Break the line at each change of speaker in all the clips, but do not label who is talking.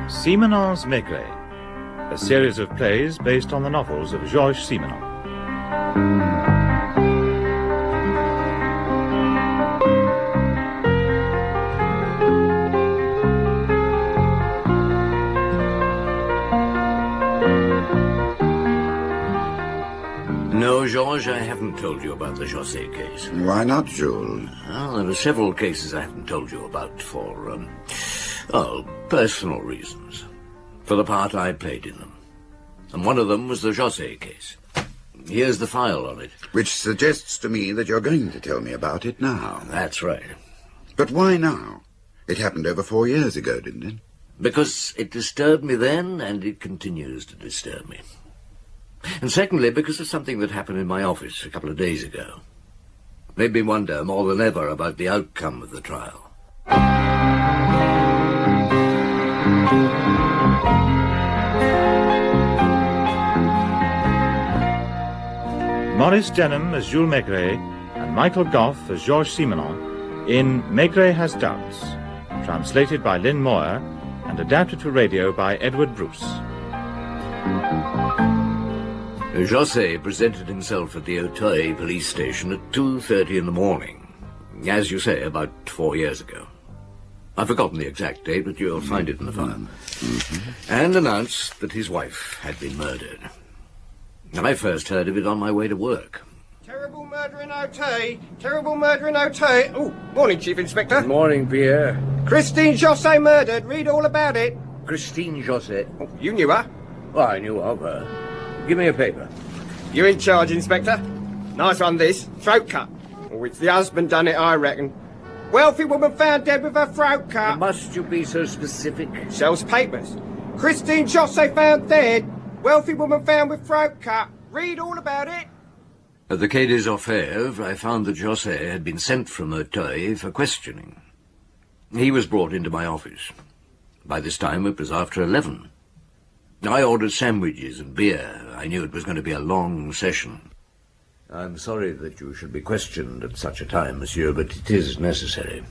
Simenon's Maigret, a series of plays based on the novels of Georges Simenon.
No, Georges, I haven't told you about the Josset case.
Why not, Jules?
Well, there are several cases I haven't told you about for, personal reasons. For the part I played in them. And one of them was the Josset case. Here's the file on it.
Which suggests to me that you're going to tell me about it now.
That's right.
But why now? It happened over 4 years ago, didn't it?
Because it disturbed me then, and it continues to disturb me. And secondly, because of something that happened in my office a couple of days ago. Made me wonder more than ever about the outcome of the trial.
Maurice Denham as Jules Maigret and Michael Gough as Georges Simenon in Maigret Has Doubts, translated by Lynn Moyer and adapted for radio by Edward Bruce.
Josset presented himself at the Auteuil police station at 2:30 in the morning. As you say, about 4 years ago. I've forgotten the exact date, but you'll find it in the file. And announced that his wife had been murdered. I first heard of it on my way to work.
Terrible murder in Auteuil! Terrible murder in Auteuil! Oh, morning, Chief Inspector.
Good morning, Pierre.
Christine Josset murdered. Read all about it.
Christine Josset.
Oh, you knew her.
Well, I knew of her. Give me a paper.
You're in charge, Inspector. Nice one, this. Throat cut. Oh, it's the husband done it, I reckon. Wealthy woman found dead with her throat cut.
Must you be so specific?
Sells papers. Christine Josset found dead. Wealthy woman found with throat cut. Read all about it.
At the Quai des Orfèvres, I found that Josset had been sent from Auteuil for questioning. He was brought into my office. By this time, it was after 11. I ordered sandwiches and beer. I knew it was going to be a long session. I'm sorry that you should be questioned at such a time, monsieur, but it is necessary.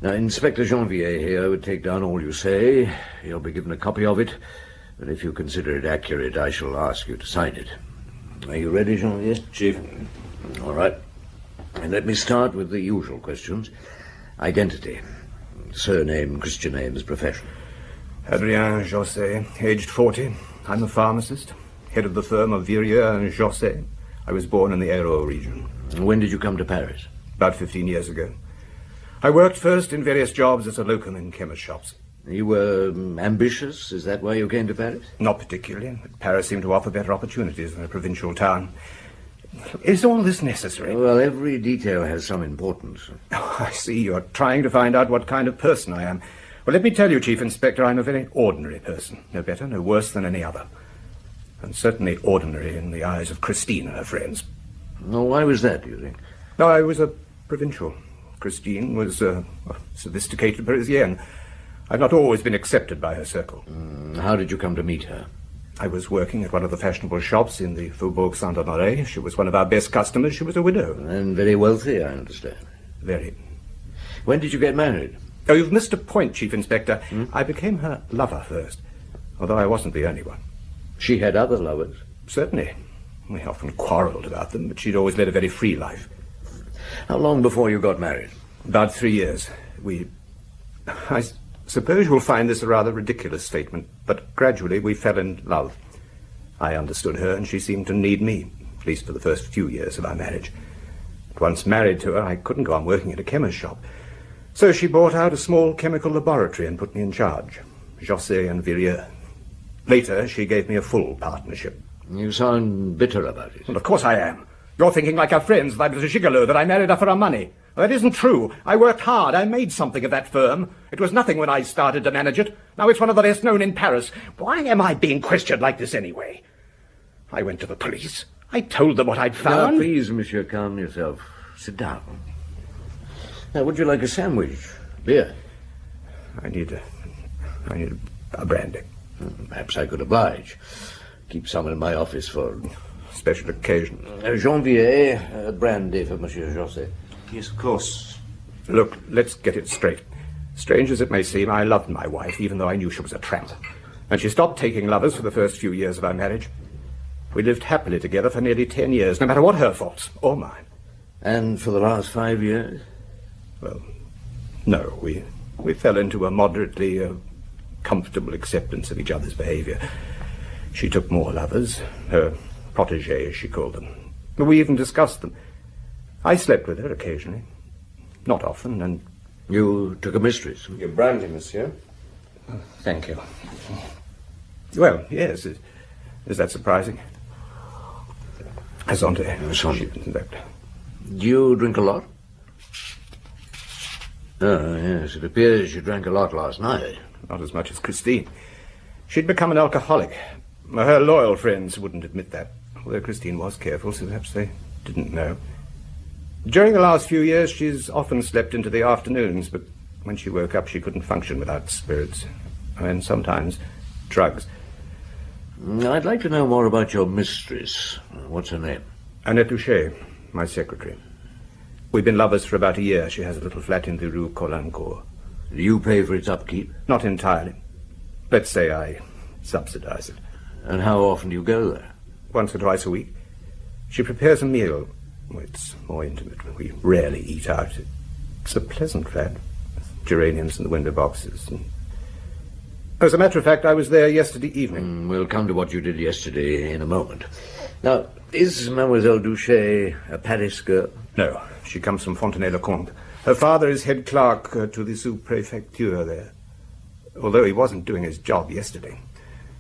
Now, Inspector Janvier here would take down all you say. You'll be given a copy of it, and if you consider it accurate, I shall ask you to sign it. Are you ready, Janvier?
Chief.
All right. And let me start with the usual questions. Identity. Surname, Christian names, profession.
Adrien Josset, aged 40. I'm a pharmacist, head of the firm of Adrien Josset. I was born in the Aero region.
When did you come to Paris?
About 15 years ago. I worked first in various jobs as a locum in chemist shops.
You were ambitious? Is that why you came to Paris?
Not particularly, but Paris seemed to offer better opportunities than a provincial town. Is all this necessary?
Well, every detail has some importance.
Oh, I see you're trying to find out what kind of person I am. Well, let me tell you, Chief Inspector, I'm a very ordinary person. No better, no worse than any other. And certainly ordinary in the eyes of Christine and her friends.
Well, why was that, do you think?
No, I was a provincial. Christine was a sophisticated Parisienne. I've not always been accepted by her circle.
How did you come to meet her?
I was working at one of the fashionable shops in the Faubourg Saint-Honoré. She was one of our best customers. She was a widow.
And very wealthy, I understand.
Very.
When did you get married?
Oh, you've missed a point, Chief Inspector. I became her lover first, although I wasn't the only one.
She had other lovers?
Certainly. We often quarrelled about them, but she'd always led a very free life.
How long before you got married?
About 3 years. I suppose you'll find this a rather ridiculous statement, but gradually we fell in love. I understood her, and she seemed to need me, at least for the first few years of our marriage. But once married to her, I couldn't go on working at a chemist shop. So she bought out a small chemical laboratory and put me in charge, Josset and Villiers. Later, she gave me a full partnership.
You sound bitter about it.
Well, of course I am. You're thinking like our friends that I was a gigolo, that I married her for her money. Well, that isn't true. I worked hard. I made something of that firm. It was nothing when I started to manage it. Now it's one of the best known in Paris. Why am I being questioned like this anyway? I went to the police. I told them what I'd found.
Now, please, monsieur, calm yourself. Sit down. Now, would you like a sandwich? Beer?
I need a brandy.
Perhaps I could oblige. Keep some in my office for
special occasion.
Janvier, brandy for Monsieur Josset.
Yes, of course.
Look, let's get it straight. Strange as it may seem, I loved my wife, even though I knew she was a tramp. And she stopped taking lovers for the first few years of our marriage. We lived happily together for nearly 10 years, no matter what her faults, or mine.
And for the last 5 years?
Well, no, we fell into a moderately comfortable acceptance of each other's behavior. She took more lovers, her protégés, as she called them. We even discussed them. I slept with her occasionally. Not often, and...
You took a mistress?
Your brandy, monsieur.
Oh, thank you. Well, yes. Is that surprising? Asante.
Do you drink a lot? Oh, yes, it appears you drank a lot last night.
Not as much as Christine. She'd become an alcoholic. Her loyal friends wouldn't admit that, although Christine was careful, so perhaps they didn't know. During the last few years, she's often slept into the afternoons, but when she woke up, she couldn't function without spirits, and sometimes drugs.
I'd like to know more about your mistress. What's her name?
Annette Duché, my secretary. We've been lovers for about a year. She has a little flat in the Rue Colincourt.
Do you pay for its upkeep?
Not entirely. Let's say I subsidize it.
And how often do you go there?
Once or twice a week. She prepares a meal. Well, it's more intimate. We rarely eat out. It's a pleasant flat. Geraniums in the window boxes. As a matter of fact, I was there yesterday evening.
We'll come to what you did yesterday in a moment. Now, is Mademoiselle Duché a Paris girl?
No, she comes from Fontenay-le-Comte. Her father is head clerk to the sous-prefecture there. Although he wasn't doing his job yesterday.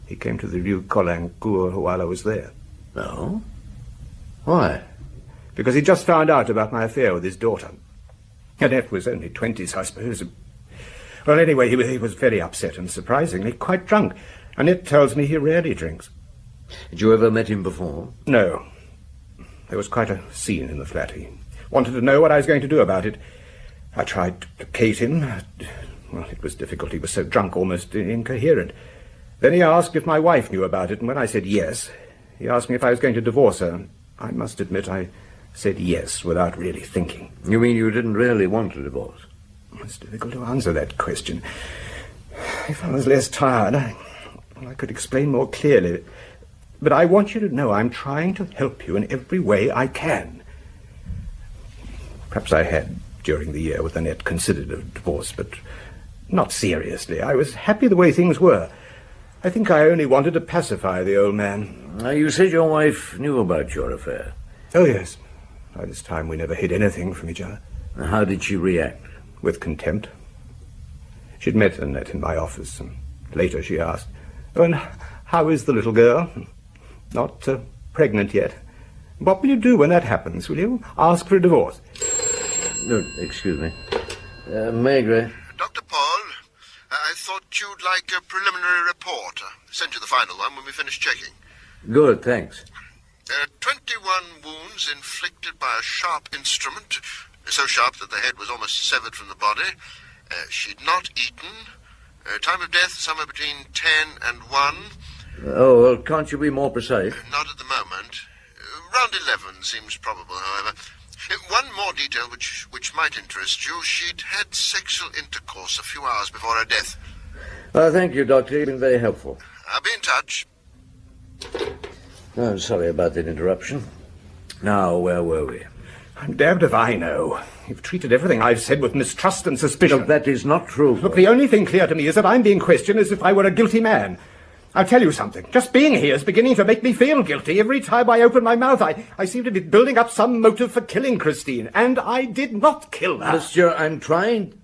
He came to the Rue Colincourt while I was there.
No? Why?
Because he just found out about my affair with his daughter. Annette was only 20s, I suppose. Well, anyway, he was very upset and surprisingly quite drunk. Annette tells me he rarely drinks.
Had you ever met him before?
No. There was quite a scene in the flat. He wanted to know what I was going to do about it. I tried to placate him. Well, it was difficult. He was so drunk, almost incoherent. Then he asked if my wife knew about it, and when I said yes, he asked me if I was going to divorce her. I must admit I said yes without really thinking.
You mean you didn't really want a divorce?
It's difficult to answer that question. If I was less tired, I could explain more clearly. But I want you to know I'm trying to help you in every way I can. Perhaps I had, during the year with Annette, considered a divorce, but not seriously. I was happy the way things were. I think I only wanted to pacify the old man.
You said your wife knew about your affair.
Oh, yes. By this time we never hid anything from each other.
How did she react?
With contempt. She'd met Annette in my office, and later she asked, "Oh, and how is the little girl? Not pregnant yet? What will you do when that happens? Will you ask for a divorce?"
No, excuse me. Maigret.
Dr. Paul, I thought you'd like a preliminary report. Send you the final one when we finish checking.
Good, thanks.
21 wounds inflicted by a sharp instrument, so sharp that the head was almost severed from the body. She'd not eaten. Time of death somewhere between 10 and 1.
Oh, well, can't you be more precise?
Not at the moment. Round 11 seems probable, however. One more detail which might interest you. She'd had sexual intercourse a few hours before her death.
Thank you, Doctor. You've been very helpful.
I'll be in touch.
I'm sorry about that interruption. Now, where were we?
I'm damned if I know. You've treated everything I've said with mistrust and suspicion.
Look, that is not true.
Look, the only thing clear to me is that I'm being questioned as if I were a guilty man. I'll tell you something. Just being here is beginning to make me feel guilty. Every time I open my mouth, I seem to be building up some motive for killing Christine. And I did not kill her.
Monsieur, I'm trying...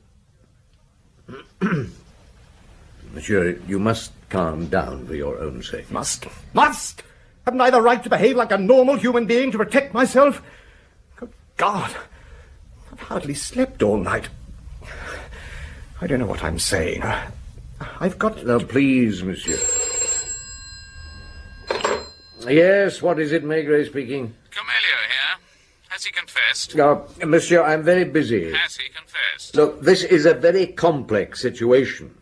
Monsieur, you must calm down for your own sake.
Must? Haven't I the right to behave like a normal human being to protect myself? Good God. I've hardly slept all night. I don't know what I'm saying. I've got...
Now, please, monsieur. Yes, what is it, Maigret speaking?
Camelio here. Has he confessed?
Monsieur, I'm very busy.
Has he confessed?
Look, this is a very complex situation.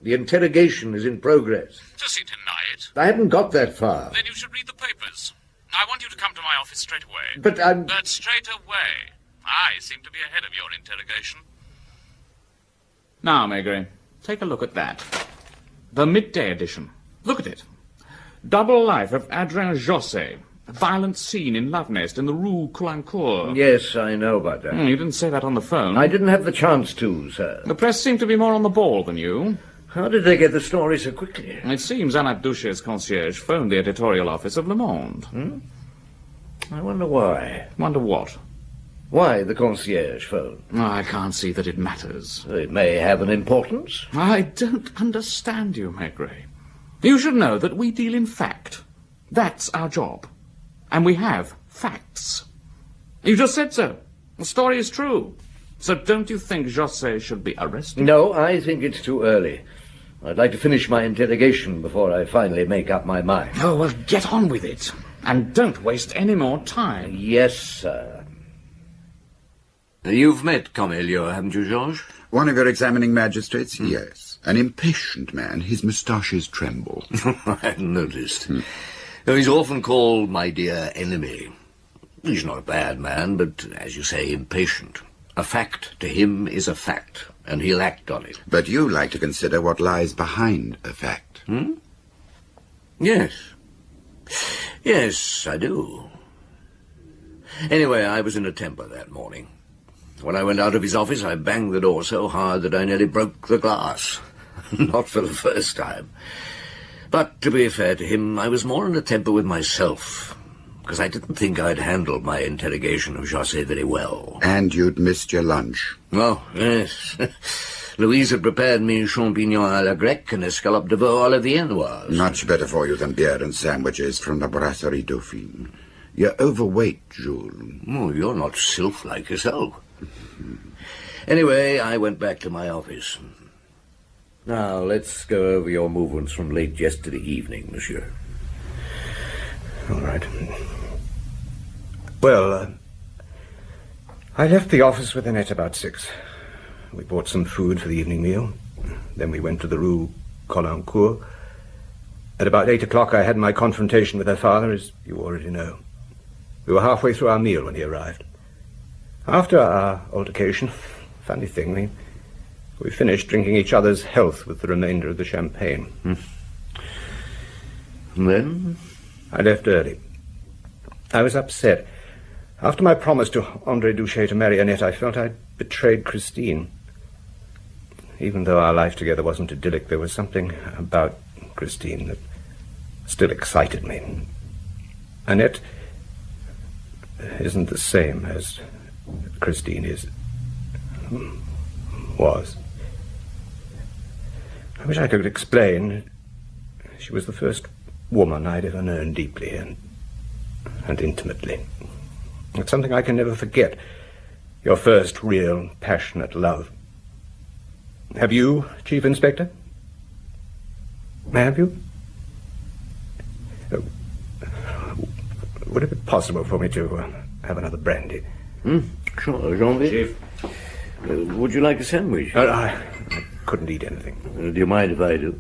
The interrogation is in progress.
Does he deny it?
I haven't got that far.
Then you should read the papers. I want you to come to my office straight away.
But
But straight away. I seem to be ahead of your interrogation. Now, Maigret, take a look at that. The midday edition. Look at it. Double life of Adrien Josset. A violent scene in Love Nest in the Rue Colincourt.
Yes, I know about that.
You didn't say that on the phone.
I didn't have the chance to, sir.
The press seemed to be more on the ball than you.
How did they get the story so quickly?
It seems Anna Duche's concierge phoned the editorial office of Le Monde.
I wonder why.
Wonder what?
Why the concierge phone?
I can't see that it matters.
It may have an importance.
I don't understand you, Maigret. You should know that we deal in fact. That's our job. And we have facts. You just said so. The story is true. So don't you think Josset should be arrested?
No, I think it's too early. I'd like to finish my interrogation before I finally make up my mind.
Oh, well, get on with it. And don't waste any more time.
Yes, sir. You've met Cornelio, haven't you, Georges?
One of your examining magistrates? Yes. An impatient man. His moustaches tremble.
I hadn't noticed. Though he's often called my dear enemy. He's not a bad man, but, as you say, impatient. A fact to him is a fact, and he'll act on it.
But you like to consider what lies behind a fact.
Yes. Yes, I do. Anyway, I was in a temper that morning. When I went out of his office, I banged the door so hard that I nearly broke the glass. Not for the first time. But, to be fair to him, I was more in a temper with myself, because I didn't think I'd handled my interrogation of Josset very well.
And you'd missed your lunch.
Oh, yes. Louise had prepared me champignons à la grecque and escalope de veau à la viennoise.
Much better for you than beer and sandwiches from the Brasserie Dauphine. You're overweight, Jules.
Oh, you're not sylph-like yourself. Anyway, I went back to my office. Now, let's go over your movements from late yesterday evening, monsieur.
All right. Well, I left the office with Annette about 6. We bought some food for the evening meal. Then we went to the Rue Colincourt. At about 8 o'clock, I had my confrontation with her father, as you already know. We were halfway through our meal when he arrived. After our altercation, funny thing, we finished drinking each other's health with the remainder of the champagne.
And then?
I left early. I was upset. After my promise to André Duchet to marry Annette, I felt I'd betrayed Christine. Even though our life together wasn't idyllic, there was something about Christine that still excited me. Annette isn't the same as Christine was. I wish I could explain. She was the first woman I'd ever known deeply and intimately. It's something I can never forget. Your first real, passionate love. Have you, Chief Inspector? Have you? Would it be possible for me to have another brandy?
Sure, Jean-Vic.
Chief.
Would you like a sandwich?
I couldn't eat anything.
Do you mind if I do?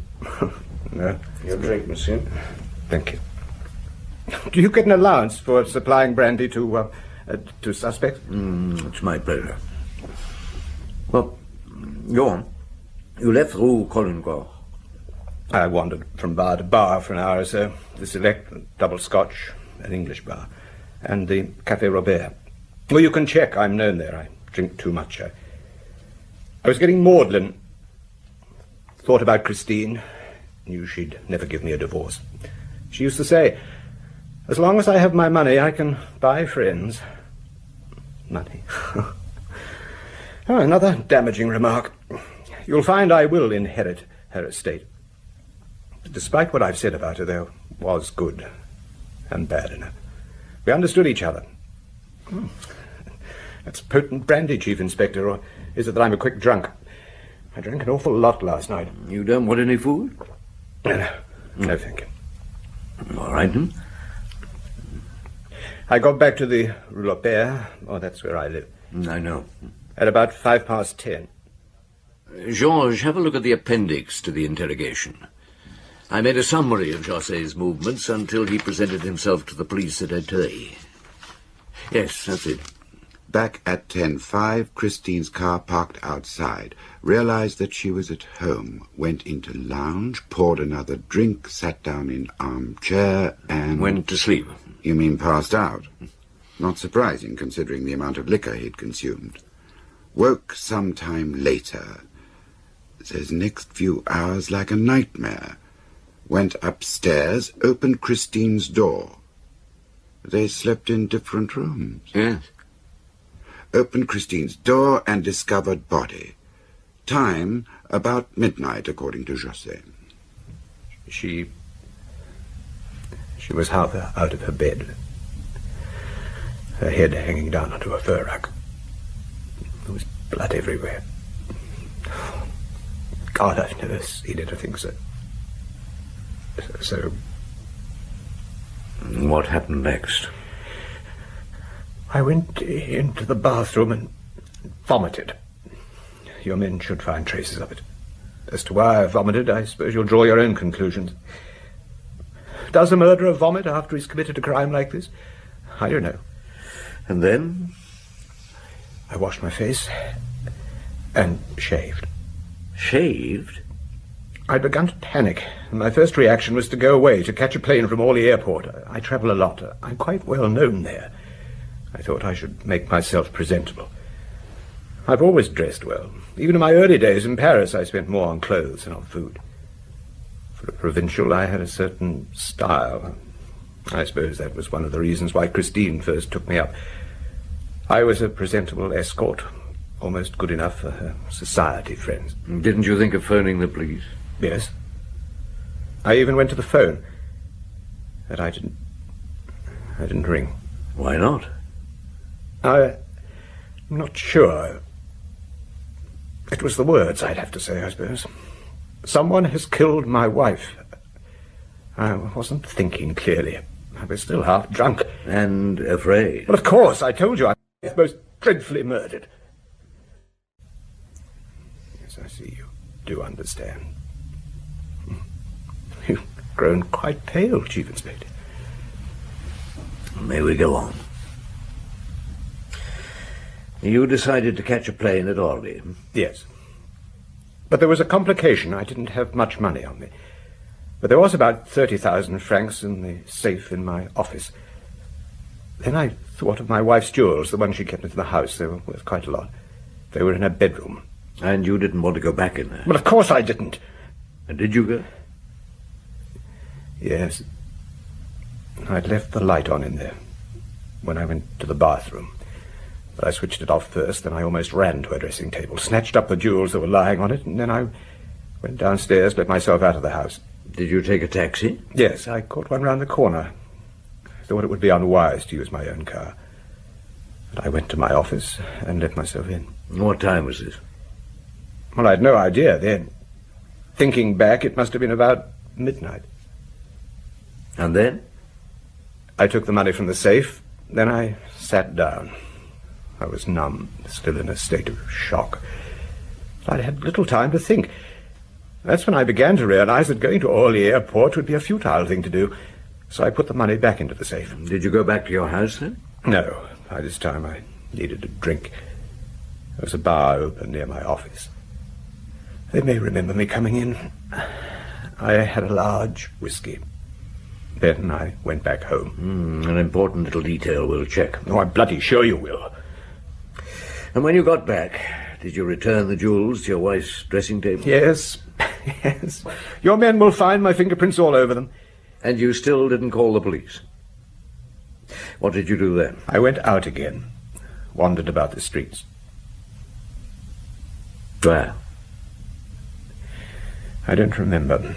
No.
Your drink, monsieur.
Thank you. Do you get an allowance for supplying brandy to suspects?
It's my pleasure. Well, go on. You left Rue Colincourt.
I wandered from bar to bar for an hour or so. The Select, double Scotch, an English bar, and the Café Robert. Well, you can check. I'm known there. I drink too much. I was getting maudlin. Thought about Christine. Knew she'd never give me a divorce. She used to say, as long as I have my money, I can buy friends. Money. Oh, another damaging remark. You'll find I will inherit her estate. Despite what I've said about her, there was good and bad in her. We understood each other. That's potent brandy, Chief Inspector, or is it that I'm a quick drunk? I drank an awful lot last night.
You don't want any food?
No, thank you.
All right, then.
I got back to the Rue Lopere. Oh, that's where I live.
I know.
At about 10:05.
Georges, have a look at the appendix to the interrogation. I made a summary of Josset's movements until he presented himself to the police at Auteuil. Yes, that's it.
back at 10:05, Christine's car parked outside, realized that she was at home, went into lounge, poured another drink, sat down in armchair, and...
Went to sleep.
You mean passed out? Not surprising, considering the amount of liquor he'd consumed. Woke some time later. Says next few hours like a nightmare. Went upstairs, opened Christine's door. They slept in different rooms.
Yes.
Opened Christine's door and discovered body. Time, about midnight, according to Josset.
She was half out of her bed, her head hanging down onto a fur rug. There was blood everywhere. God, I've never seen anything so...
What happened next?
I went into the bathroom and vomited. Your men should find traces of it. As to why I vomited, I suppose you'll draw your own conclusions. Does a murderer vomit after he's committed a crime like this? I don't know.
And then?
I washed my face and shaved.
Shaved?
I'd begun to panic, and my first reaction was to go away, to catch a plane from Orly Airport. I travel a lot. I'm quite well known there. I thought I should make myself presentable. I've always dressed well. Even in my early days in Paris, I spent more on clothes than on food. For a provincial, I had a certain style. I suppose that was one of the reasons why Christine first took me up. I was a presentable escort, almost good enough for her society friends.
Didn't you think of phoning the police?
Yes. I even went to the phone. But I didn't ring.
Why not?
I'm not sure. It was the words, I'd have to say, I suppose. Someone has killed my wife. I wasn't thinking clearly. I was still half drunk.
And afraid?
Well, of course, I told you I was most dreadfully murdered. Yes, I see you do understand. You've grown quite pale, Chief Inspector.
May we go on? You decided to catch a plane at Orly?
Yes. But there was a complication. I didn't have much money on me. But there was about 30,000 francs in the safe in my office. Then I thought of my wife's jewels, the ones she kept into the house. They were worth quite a lot. They were in her bedroom.
And you didn't want to go back in there?
Well, of course I didn't.
And did you go?
Yes. I'd left the light on in there when I went to the bathroom. But I switched it off first, then I almost ran to a dressing table, snatched up the jewels that were lying on it, and then I went downstairs, let myself out of the house.
Did you take a taxi?
Yes, I caught one round the corner. I thought it would be unwise to use my own car. But I went to my office and let myself in.
What time was this?
Well, I'd no idea then. Thinking back, it must have been about midnight.
And then?
I took the money from the safe, then I sat down. I was numb, still in a state of shock. I had little time to think. That's when I began to realize that going to Orly Airport would be a futile thing to do. So I put the money back into the safe.
Did you go back to your house then?
No. By this time I needed a drink. There was a bar open near my office. They may remember me coming in. I had a large whiskey. Then I went back home.
An important little detail we'll check.
Oh, I'm bloody sure you will.
And when you got back, did you return the jewels to your wife's dressing table?
Yes, yes. Your men will find my fingerprints all over them.
And you still didn't call the police? What did you do then?
I went out again, wandered about the streets.
Where?
I don't remember.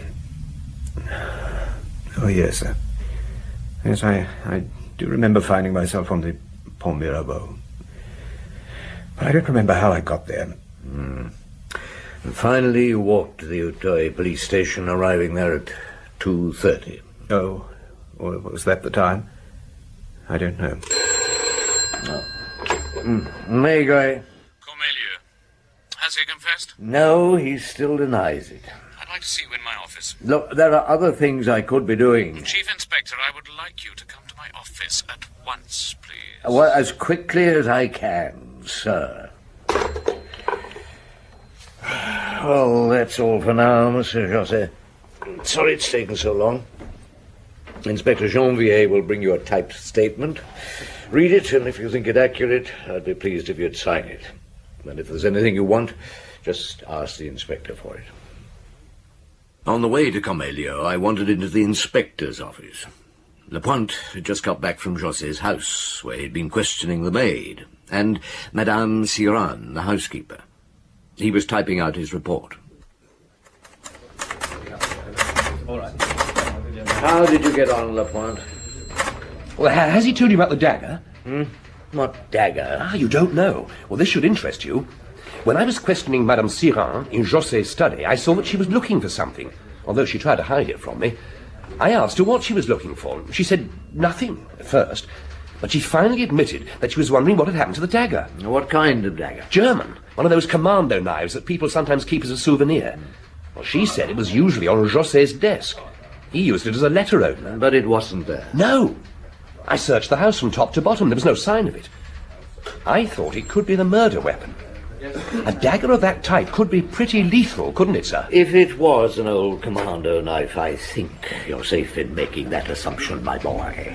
Oh, yes. Yes, I do remember finding myself on the Pont Mirabeau. But I don't remember how I got there.
And finally you walked to the Auteuil police station, arriving there at 2:30.
Oh, or was that the time? I don't know.
Maigret.
Cornelieu. Has he confessed?
No, he still denies it.
I'd like to see you in my office.
Look, there are other things I could be doing.
Chief Inspector, I would like you to come to my office at once, please.
Well, as quickly as I can, sir. Well, that's all for now, Monsieur Josset. Sorry it's taken so long. Inspector Janvier will bring you a typed statement. Read it, and if you think it accurate, I'd be pleased if you'd sign it. And if there's anything you want, just ask the inspector for it. On the way to Camelio, I wandered into the inspector's office. Lapointe had just got back from Josset's house, where he'd been questioning the maid, and Madame Siran, the housekeeper. He was typing out his report.
All right.
How did you get on, Lapointe?
Well, has he told you about the dagger?
What dagger?
Ah, you don't know. Well, this should interest you. When I was questioning Madame Siran in Josset's study, I saw that she was looking for something, although she tried to hide it from me. I asked her what she was looking for. She said nothing at first, but she finally admitted that she was wondering what had happened to the dagger.
What kind of dagger?
German. One of those commando knives that people sometimes keep as a souvenir. Well, she said it was usually on Josset's desk. He used it as a letter opener.
But it wasn't there.
No. I searched the house from top to bottom. There was no sign of it. I thought it could be the murder weapon. A dagger of that type could be pretty lethal, couldn't it, sir?
If it was an old commando knife, I think you're safe in making that assumption, my boy.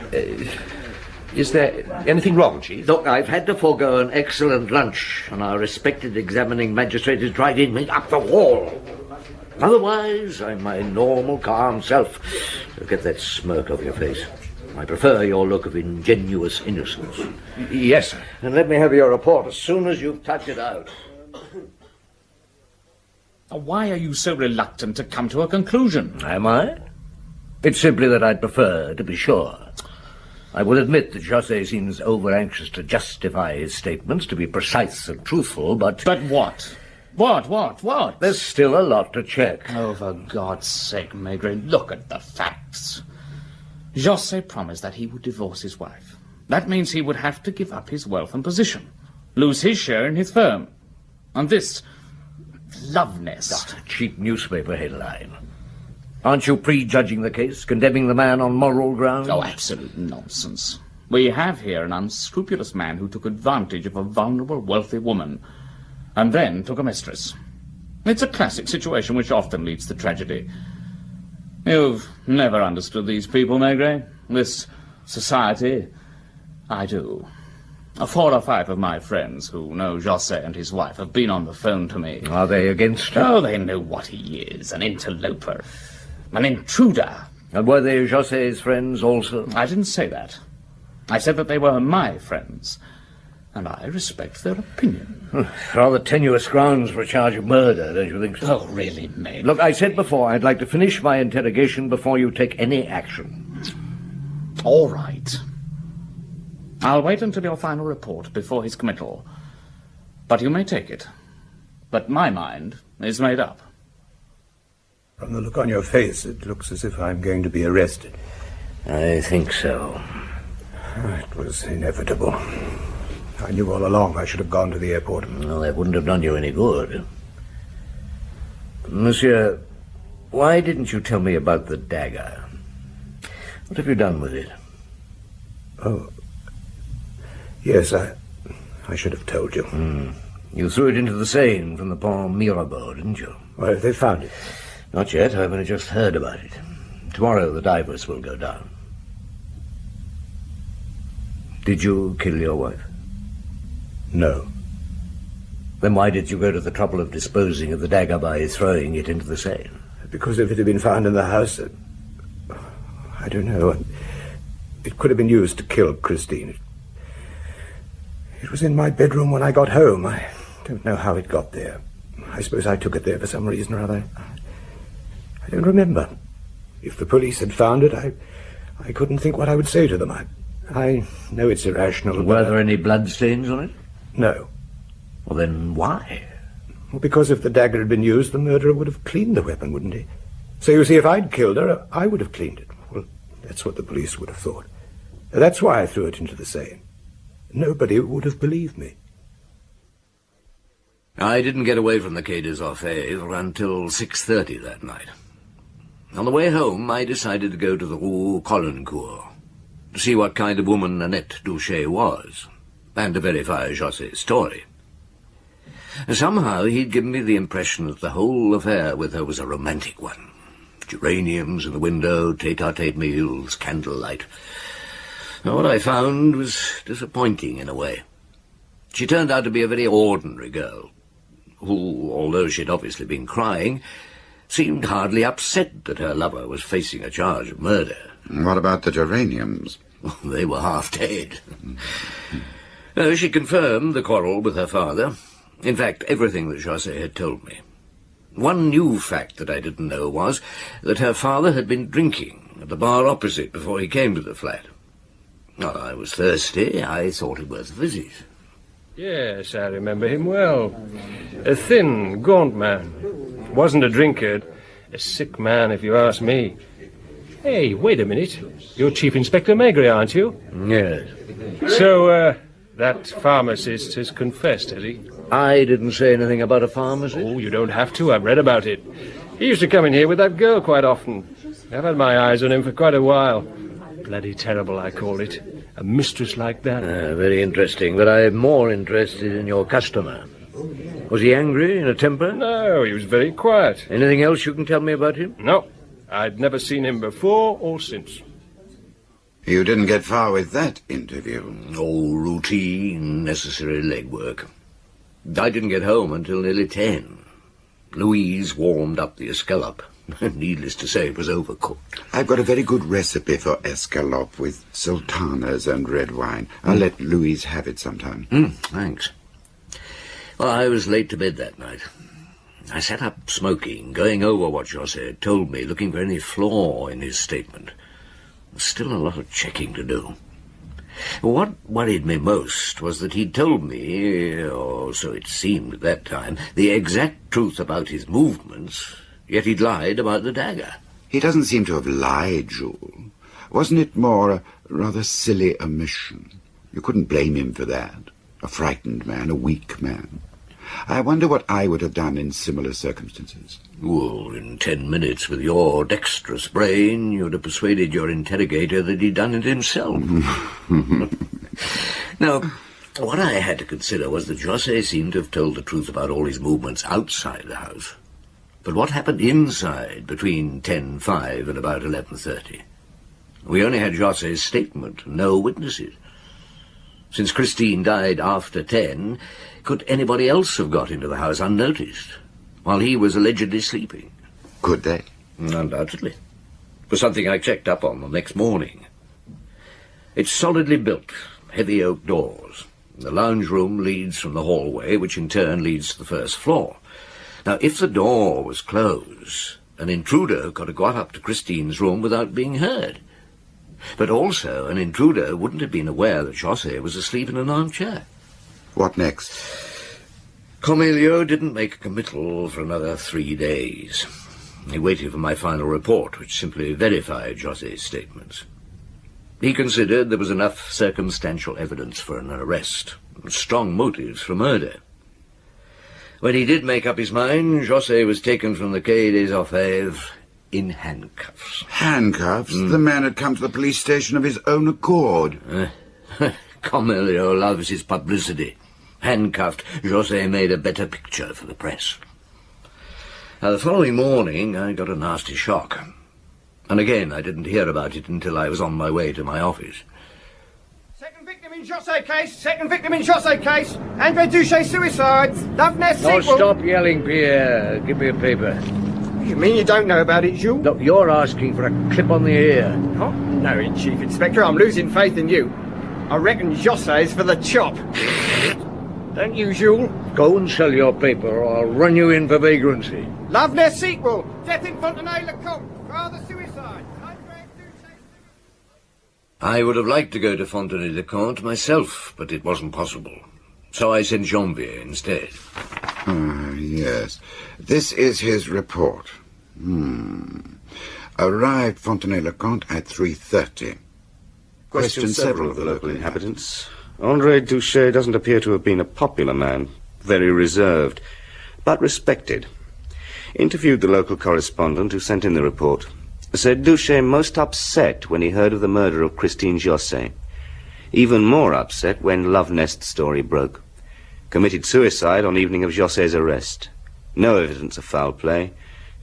Is there anything wrong, Chief?
Look, I've had to forego an excellent lunch, and our respected examining magistrate is driving me up the wall. Otherwise, I'm my normal, calm self. So get that smirk off your face. I prefer your look of ingenuous innocence.
Yes, sir.
And let me have your report as soon as you've typed it out.
Why are you so reluctant to come to a conclusion?
Am I? It's simply that I'd prefer to be sure. I will admit that Josset seems over-anxious to justify his statements, to be precise and truthful, but...
But what? What?
There's still a lot to check.
Oh, for God's sake, Maigret, look at the facts. Josset promised that he would divorce his wife. That means he would have to give up his wealth and position, lose his share in his firm. And this love nest...
Cheap newspaper headline. Aren't you prejudging the case, condemning the man on moral grounds?
Oh, absolute nonsense. We have here an unscrupulous man who took advantage of a vulnerable, wealthy woman, and then took a mistress. It's a classic situation which often leads to tragedy. You've never understood these people, Maigret. This society. I do. 4 or 5 of my friends who know Josset and his wife have been on the phone to me.
Are they against him?
Oh, they know what he is, an interloper, an intruder.
And were they Josset's friends also?
I didn't say that. I said that they were my friends, and I respect their opinion.
Rather tenuous grounds for a charge of murder, don't you think so?
Oh, really, Maigret?
Look, I said before I'd like to finish my interrogation before you take any action.
All right. I'll wait until your final report before his committal. But you may take it. But my mind is made up.
From the look on your face, it looks as if I'm going to be arrested.
I think so.
It was inevitable. I knew all along I should have gone to the airport.
Well, that wouldn't have done you any good. Monsieur, why didn't you tell me about the dagger? What have you done with it?
Oh, yes, I should have told you.
You threw it into the Seine from the Pont Mirabeau, didn't you?
Well, have they found it?
Not yet. I've only just heard about it. Tomorrow the divers will go down. Did you kill your wife?
No.
Then why did you go to the trouble of disposing of the dagger by throwing it into the Seine?
Because if it had been found in the house, I don't know. It could have been used to kill Christine. It was in my bedroom when I got home. I don't know how it got there. I suppose I took it there for some reason or other. I don't remember. If the police had found it, I couldn't think what I would say to them. I know it's irrational.
Were there any bloodstains on it?
No.
Well, then why?
Well, because if the dagger had been used, the murderer would have cleaned the weapon, wouldn't he? So you see, if I'd killed her, I would have cleaned it. Well, that's what the police would have thought. That's why I threw it into the Seine. Nobody would have believed me.
I didn't get away from the Quai des Orfèvres until 6:30 that night. On the way home, I decided to go to the Rue Caulaincourt. to see what kind of woman Annette Doucet was, and to verify Josset's story. Somehow he'd given me the impression that the whole affair with her was a romantic one. Geraniums in the window, tete-a-tete meals, candlelight. Now, what I found was disappointing in a way. She turned out to be a very ordinary girl, who, although she'd obviously been crying, seemed hardly upset that her lover was facing a charge of murder.
What about the geraniums?
They were half dead. She confirmed the quarrel with her father. In fact, everything that Josset had told me. One new fact that I didn't know was that her father had been drinking at the bar opposite before he came to the flat. Well, I was thirsty. I thought it worth a visit.
Yes, I remember him well. A thin, gaunt man. Wasn't a drinker. A sick man, if you ask me. Hey, wait a minute. You're Chief Inspector Maigret, aren't you?
Yes.
So, that pharmacist has confessed, has he?
I didn't say anything about a pharmacist.
Oh, you don't have to. I've read about it. He used to come in here with that girl quite often. I've had my eyes on him for quite a while. Bloody terrible, I call it. A mistress like that.
Very interesting, but I'm more interested in your customer. Was he angry, in a temper?
No, he was very quiet.
Anything else you can tell me about him?
No, I'd never seen him before or since.
You didn't get far with that interview.
Oh, routine, necessary legwork. I didn't get home until nearly 10. Louise warmed up the escalope. Needless to say, it was overcooked.
I've got a very good recipe for escalope with sultanas and red wine. I'll let Louise have it sometime.
Thanks. Well, I was late to bed that night. I sat up smoking, going over what Josset had told me, looking for any flaw in his statement. There's still a lot of checking to do. What worried me most was that he'd told me, or so it seemed at that time, the exact truth about his movements, yet he'd lied about the dagger.
He doesn't seem to have lied, Jules. Wasn't it more a rather silly omission? You couldn't blame him for that. A frightened man, a weak man. I wonder what I would have done in similar circumstances.
Well, in 10 minutes, with your dexterous brain, you'd have persuaded your interrogator that he'd done it himself. Now, what I had to consider was that Josset seemed to have told the truth about all his movements outside the house. But what happened inside between 10:05 and about 11:30? We only had Josset's statement, no witnesses. Since Christine died after 10, could anybody else have got into the house unnoticed, while he was allegedly sleeping?
Could they?
Undoubtedly. It was something I checked up on the next morning. It's solidly built, heavy oak doors. The lounge room leads from the hallway, which in turn leads to the first floor. Now, if the door was closed, an intruder could have got up to Christine's room without being heard. But also, an intruder wouldn't have been aware that Josset was asleep in an armchair.
What next?
Cornelio didn't make a committal for another 3 days. He waited for my final report, which simply verified Josset's statements. He considered there was enough circumstantial evidence for an arrest, and strong motives for murder. When he did make up his mind, Josset was taken from the Quai des Orfèvres in handcuffs.
Handcuffs? The man had come to the police station of his own accord.
Cornelio loves his publicity. Handcuffed, Josset made a better picture for the press. Now, the following morning, I got a nasty shock. And again, I didn't hear about it until I was on my way to my office.
Second victim in Josset case. Second victim in Josset case. Adrien Josset suicide. Loveness
Oh,
sequel.
stop yelling, Pierre. Give me a paper.
You mean you don't know about it, Jules?
No, you're asking for a clip on the ear.
Oh, no, Chief Inspector. I'm losing faith in you. I reckon Josset's for the chop. Don't you, Jules?
Go and sell your paper, or I'll run you in for vagrancy.
Loveness sequel. Death in Fontenay-le-Comte. Father suicide.
I would have liked to go to Fontenay-le-Comte myself, but it wasn't possible. So I sent Janvier instead.
Yes. This is his report. Arrived Fontenay-le-Comte at 3:30.
Questioned several of the local inhabitants. Adrien Josset doesn't appear to have been a popular man, very reserved, but respected. Interviewed the local correspondent who sent in the report. said Doucet most upset when he heard of the murder of Christine Josset. Even more upset when Love Nest's story broke. Committed suicide on evening of Josset's arrest. No evidence of foul play.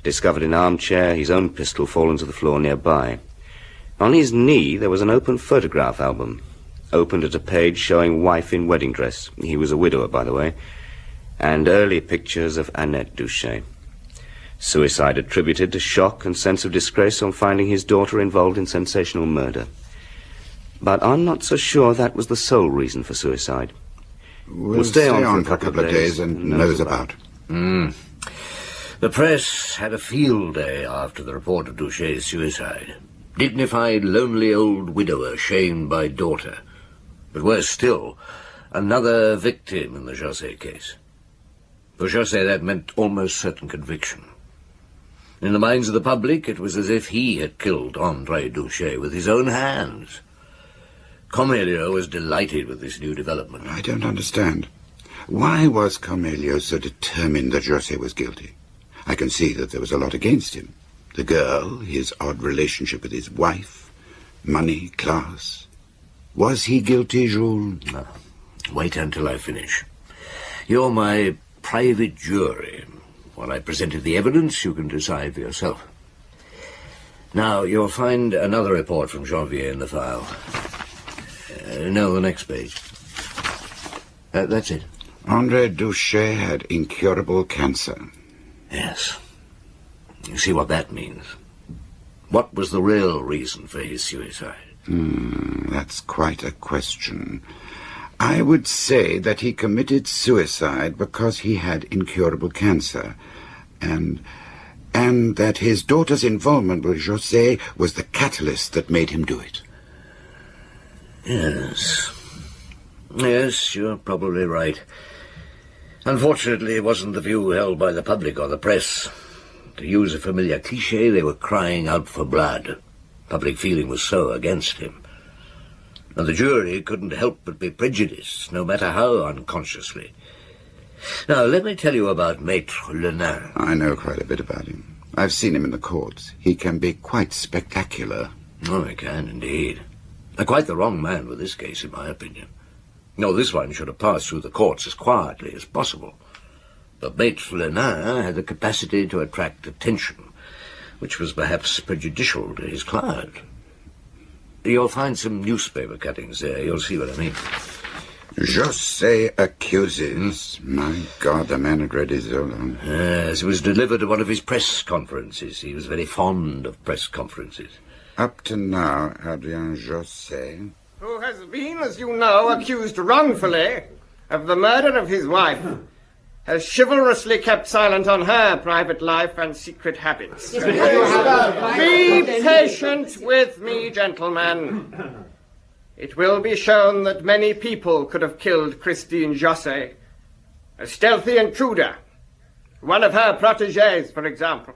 Discovered in armchair, his own pistol fallen to the floor nearby. On his knee there was an open photograph album. Opened at a page showing wife in wedding dress. He was a widower, by the way. And early pictures of Annette Doucet. Suicide attributed to shock and sense of disgrace on finding his daughter involved in sensational murder. But I'm not so sure that was the sole reason for suicide.
We'll stay on for a couple of days and nose about.
The press had a field day after the report of Doucet's suicide. Dignified, lonely old widower shamed by daughter. But worse still, another victim in the Josset case. For Josset, that meant almost certain conviction. In the minds of the public, it was as if he had killed André Doucet with his own hands. Cornelio was delighted with this new development.
I don't understand. Why was Cornelio so determined that Josset was guilty? I can see that there was a lot against him. The girl, his odd relationship with his wife, money, class. Was he guilty, Jules?
No. Wait until I finish. You're my private jury. While I presented the evidence, you can decide for yourself. Now, you'll find another report from Janvier in the file. No, the next page. That's it.
André Doucet had incurable cancer.
Yes. You see what that means. What was the real reason for his suicide?
That's quite a question. I would say that he committed suicide because he had incurable cancer, and that his daughter's involvement with Josset was the catalyst that made him do it.
Yes. Yes, you're probably right. Unfortunately, it wasn't the view held by the public or the press. To use a familiar cliché, they were crying out for blood. Public feeling was so against him. And the jury couldn't help but be prejudiced, no matter how unconsciously. Now, let me tell you about Maître Lenain.
I know quite a bit about him. I've seen him in the courts. He can be quite spectacular.
Oh, he can, indeed. Quite the wrong man for this case, in my opinion. No, this one should have passed through the courts as quietly as possible. But Maître Lenain had the capacity to attract attention, which was perhaps prejudicial to his client. You'll find some newspaper cuttings there. You'll see what I mean.
Josset accuses. My God, the man had read his own.
Yes, it was delivered at one of his press conferences. He was very fond of press conferences.
Up to now, Adrien Josset,
who has been, as you know, accused wrongfully of the murder of his wife, has chivalrously kept silent on her private life and secret habits. Be patient with me, gentlemen. It will be shown that many people could have killed Christine Josset. A stealthy intruder, one of her protégés, for example.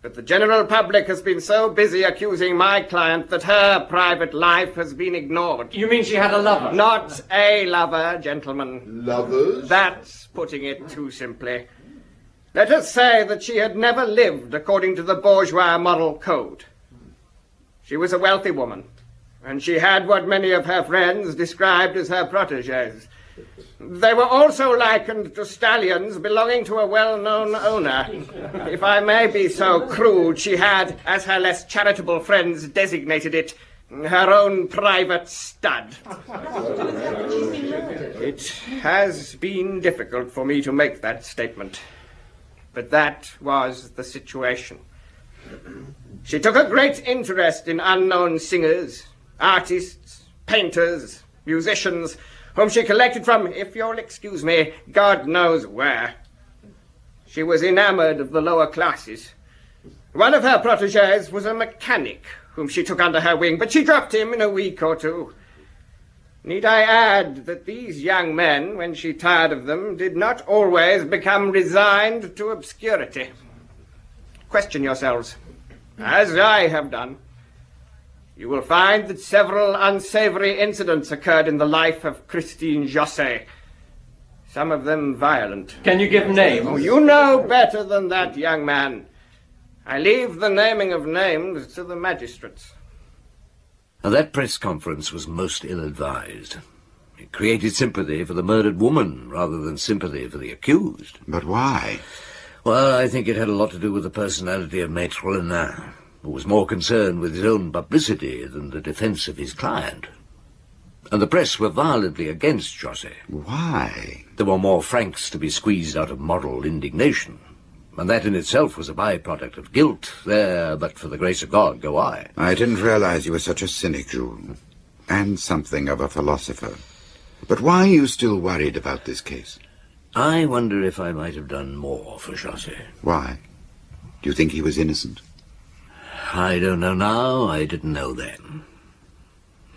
But the general public has been so busy accusing my client that her private life has been ignored.
You mean she had a lover?
Not a lover, gentlemen.
Lovers?
That's putting it too simply. Let us say that she had never lived according to the bourgeois moral code. She was a wealthy woman, and she had what many of her friends described as her protégés. They were also likened to stallions belonging to a well-known owner. If I may be so crude, she had, as her less charitable friends designated it, her own private stud. It has been difficult for me to make that statement, but that was the situation. She took a great interest in unknown singers, artists, painters, musicians, whom she collected from, if you'll excuse me, God knows where. She was enamored of the lower classes. One of her protégés was a mechanic whom she took under her wing, but she dropped him in a week or two. Need I add that these young men, when she tired of them, did not always become resigned to obscurity? Question yourselves, as I have done. You will find that several unsavory incidents occurred in the life of Christine Josset. Some of them violent.
Can you give names?
Oh, you know better than that, young man. I leave the naming of names to the magistrates.
Now, that press conference was most ill-advised. It created sympathy for the murdered woman rather than sympathy for the accused.
But why?
Well, I think it had a lot to do with the personality of Maître Lenain, who was more concerned with his own publicity than the defence of his client. And the press were violently against Josset.
Why?
There were more francs to be squeezed out of moral indignation, and that in itself was a byproduct of guilt. There, but for the grace of God, go I.
I didn't realize you were such a cynic, Jules, and something of a philosopher. But why are you still worried about this case?
I wonder if I might have done more for Josset.
Why? Do you think he was innocent?
I don't know now. I didn't know then.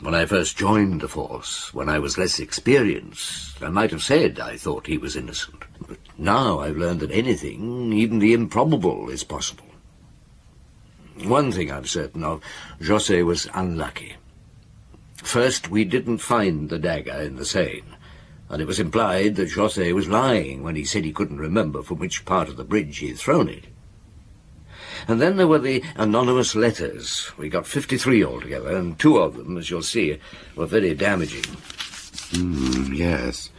When I first joined the force, when I was less experienced, I might have said I thought he was innocent. But now I've learned that anything, even the improbable, is possible. One thing I'm certain of, Josset was unlucky. First, we didn't find the dagger in the Seine, and it was implied that Josset was lying when he said he couldn't remember from which part of the bridge he had thrown it. And then there were the anonymous letters. We got 53 altogether, and 2 of them, as you'll see, were very damaging.
Yes.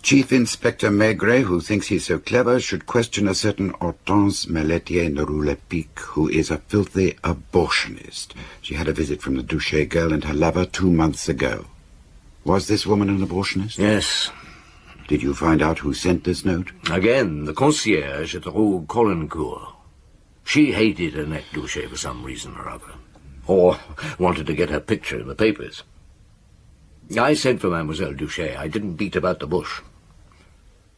Chief Inspector Maigret, who thinks he's so clever, should question a certain Hortense Meletier-Neroulepic, who is a filthy abortionist. She had a visit from the Douchet girl and her lover 2 months ago. Was this woman an abortionist?
Yes.
Did you find out who sent this note?
Again, the concierge at the Rue Colincourt. She hated Annette Douchet for some reason or other, or wanted to get her picture in the papers. I sent for Mademoiselle Douchet. I didn't beat about the bush.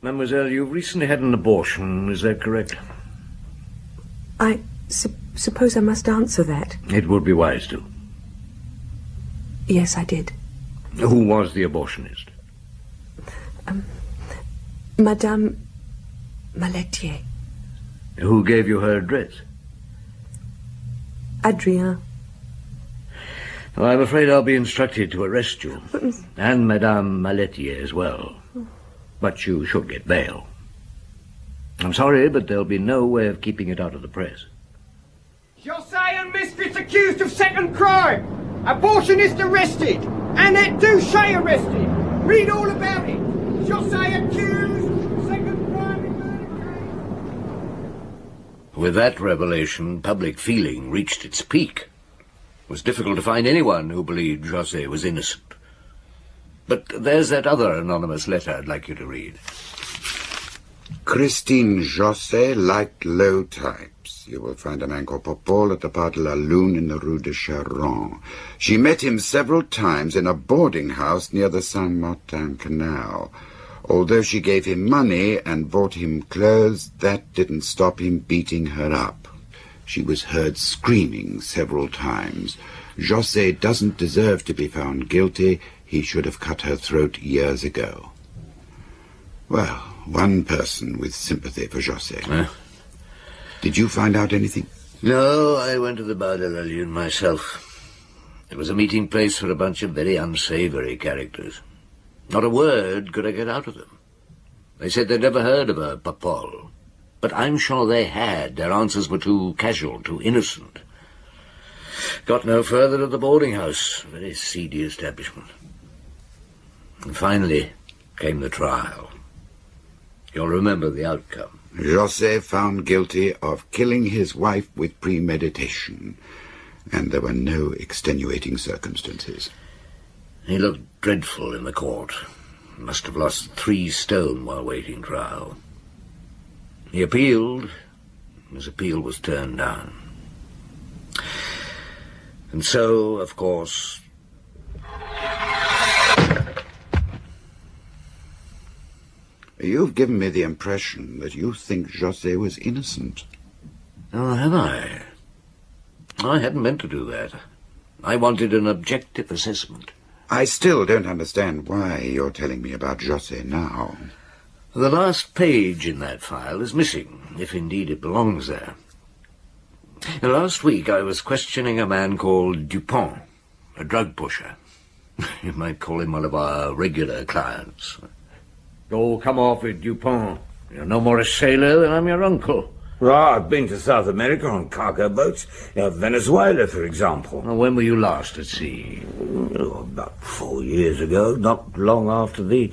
Mademoiselle, you've recently had an abortion, is that correct?
I suppose I must answer that.
It would be wise to.
Yes, I did.
Who was the abortionist?
Madame Meletier.
Who gave you her address?
Adrien.
Well, I'm afraid I'll be instructed to arrest you, and Madame Meletier as well. But you should get bail. I'm sorry, but there'll be no way of keeping it out of the press.
Josset and mistress accused of second crime. Abortionist arrested. Annette Douchet arrested. Read all about it. Josset accused, second crime in murder case.
With that revelation, public feeling reached its peak. It was difficult to find anyone who believed Josset was innocent. But there's that other anonymous letter I'd like you to read.
Christine Josset liked low types. You will find a man called Popol at the Part de la Lune in the Rue de Charon. She met him several times in a boarding house near the Saint-Martin Canal. Although she gave him money and bought him clothes, that didn't stop him beating her up. She was heard screaming several times. Josset doesn't deserve to be found guilty. He should have cut her throat years ago. Well, one person with sympathy for Josset. Did you find out anything?
No, I went to the Bar de la Lune myself. It was a meeting place for a bunch of very unsavory characters. Not a word could I get out of them. They said they'd never heard of a Popol. But I'm sure they had. Their answers were too casual, too innocent. Got no further to the boarding house. A very seedy establishment. And finally came the trial. You'll remember the outcome.
Josset found guilty of killing his wife with premeditation, and there were no extenuating circumstances.
He looked dreadful in the court. Must have lost 3 stone while waiting trial. He appealed. His appeal was turned down. And so, of course...
You've given me the impression that you think Josset was innocent.
Oh, have I? I hadn't meant to do that. I wanted an objective assessment.
I still don't understand why you're telling me about Josset now.
The last page in that file is missing, if indeed it belongs there. Last week I was questioning a man called Deepen, a drug pusher. You might call him one of our regular clients. Oh, come off it, Deepen. You're no more a sailor than I'm your uncle.
Well, I've been to South America on cargo boats. Venezuela, for example.
Well, when were you last at sea?
Oh, about 4 years ago, not long after the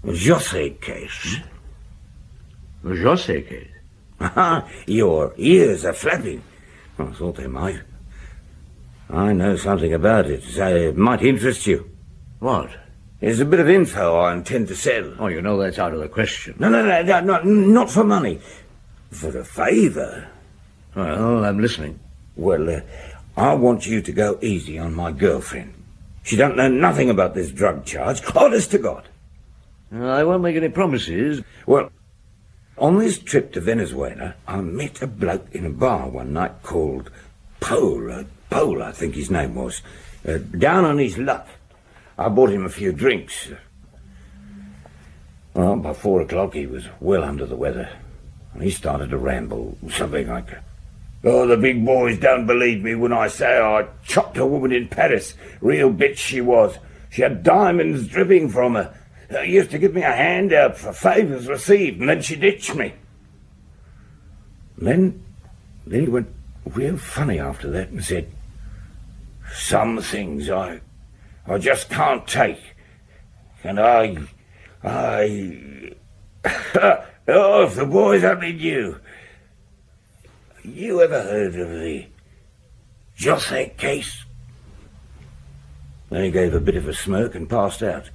Josset case.
The Josset case?
Your ears are flapping. I thought they might. I know something about it, so it might interest you.
What?
There's a bit of info I intend to sell.
Oh, you know that's out of the question.
No, not for money. For a favour.
Well, I'm listening.
Well, I want you to go easy on my girlfriend. She don't know nothing about this drug charge. Honest to God.
I won't make any promises.
Well, on this trip to Venezuela, I met a bloke in a bar one night called Pole, I think his name was. Down on his luck. I bought him a few drinks. Well, by 4 o'clock he was well under the weather. He started to ramble, something like, "Oh, the big boys don't believe me when I say I chopped a woman in Paris. Real bitch she was. She had diamonds dripping from her. Used to give me a hand out for favours received, and then she ditched me." Then he went real funny after that and said, "Some things I just can't take. And I oh, if the boys only knew. You ever heard of the Josset case?" Then he gave a bit of a smirk and passed out.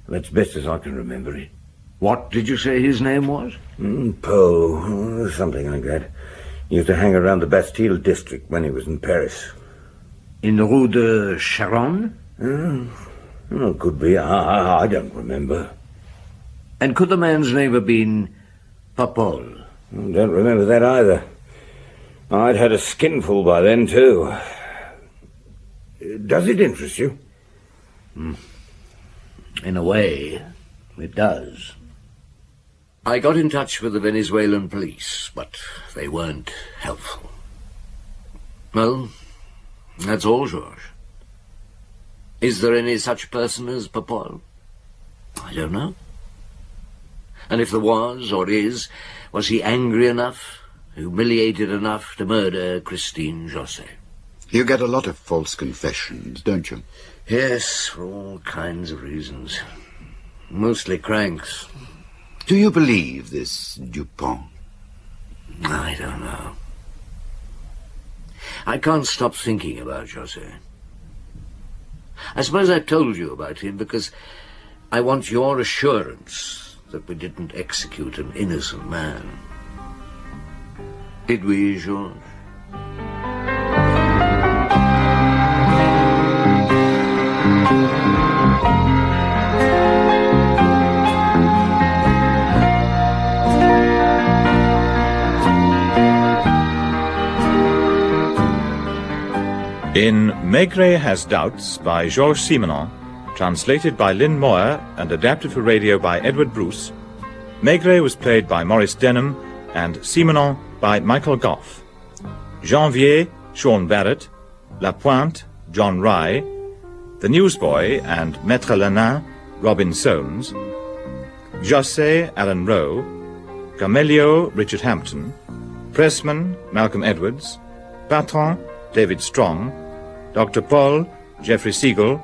That's best as I can remember it.
What did you say his name was?
Poe, something like that. He used to hang around the Bastille district when he was in Paris.
In the Rue de Charonne?
Oh, could be. I don't remember.
And could the man's name have been Papol?
Don't remember that either. I'd had a skinful by then, too. Does it interest you?
In a way, it does. I got in touch with the Venezuelan police, but they weren't helpful. Well, that's all, Georges. Is there any such person as Papol? I don't know. And if there was, or is, was he angry enough, humiliated enough to murder Christine Josset?
You get a lot of false confessions, don't you?
Yes, for all kinds of reasons. Mostly cranks.
Do you believe this Dupont?
I don't know. I can't stop thinking about Josset. I suppose I told you about him because I want your assurance that we didn't execute an innocent man. Did we, Georges?
In Maigret Has Doubts by Georges Simenon, translated by Lynn Moyer and adapted for radio by Edward Bruce, Maigret was played by Maurice Denham and Simenon by Michael Goff. Janvier, Sean Barrett, La Pointe, John Rye, the newsboy and Maître Lenain, Robin Soames, Josset, Alan Rowe, Camelio, Richard Hampton, Pressman, Malcolm Edwards, Patron, David Strong, Dr. Paul, Geoffrey Siegel,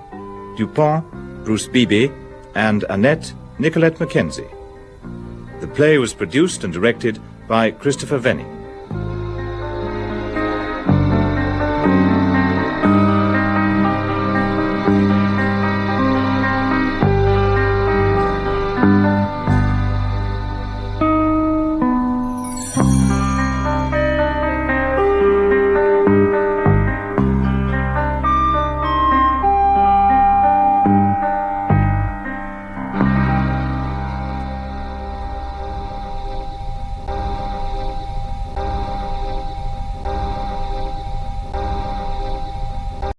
Dupont, Bruce Beebe, and Annette, Nicolette Mackenzie. The play was produced and directed by Christopher Venning.